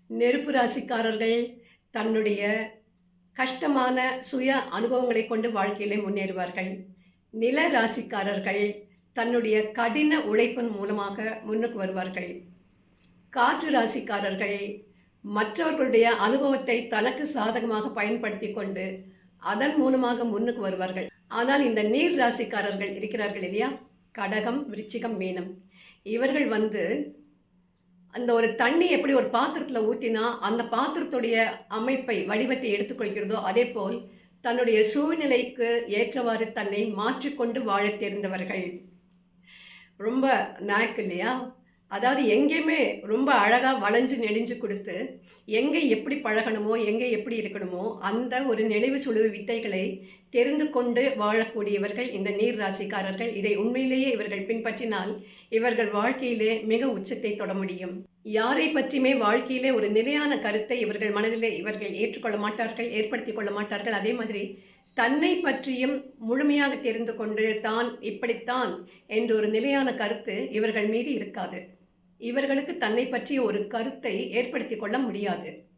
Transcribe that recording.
நெருப்பு ராசிக்காரர்கள் தன்னுடைய கஷ்டமான சுய அனுபவங்களைக் கொண்டு வாழ்க்கையிலே முன்னேறுவார்கள். நில ராசிக்காரர்கள் தன்னுடைய கடின உழைப்பின் மூலமாக முன்னுக்கு வருவார்கள். காற்று ராசிக்காரர்கள் மற்றவர்களுடைய அனுபவத்தை தனக்கு சாதகமாக பயன்படுத்திக் கொண்டு அதன் மூலமாக முன்னுக்கு வருவார்கள். ஆனால் இந்த நீர் ராசிக்காரர்கள் இருக்கிறார்கள் இல்லையா? கடகம், விருச்சிகம், மீனம். இவர்கள் அந்த ஒரு தண்ணி எப்படி ஒரு பாத்திரத்துல ஊத்தினா, அந்த பாத்திரத்துடைய அமைப்பை, வடிவத்தை எடுத்துக்கொள்கிறதோ, அதேபோல் தன்னுடைய சூழ்நிலைக்கு ஏற்றவாறு தன்னை மாற்றிக்கொண்டு வாழத் தெரிந்தவர்கள். ரொம்ப நாக் இல்லையா? அதாவது எங்கேயுமே ரொம்ப அழகா வளைஞ்சு நெளிஞ்சு குடுத்து, எங்கே எப்படி பழகணுமோ, எங்கே எப்படி இருக்கணுமோ, அந்த ஒரு நெளிவு சுளிவு வித்தைகளை தெரிந்து கொண்டு வாழக்கூடியவர்கள் இந்த நீர் ராசிக்காரர்கள். இதை உண்மையிலேயே இவர்கள் பின்பற்றினால், இவர்கள் வாழ்க்கையிலே மிக உச்சத்தை தொட முடியும். யாரை பற்றியுமே வாழ்க்கையிலே ஒரு நிலையான கருத்தை இவர்கள் மனதிலே இவர்கள் ஏற்றுக்கொள்ள மாட்டார்கள், ஏற்படுத்திக் கொள்ள மாட்டார்கள். அதே மாதிரி தன்னை பற்றியும் முழுமையாக தெரிந்து கொண்டு, தான் இப்படித்தான் என்ற ஒரு நிலையான கருத்து இவர்கள் மீது இருக்காது. இவர்களுக்கு தன்னை பற்றிய ஒரு கருத்தை ஏற்படுத்திக் கொள்ள முடியாது.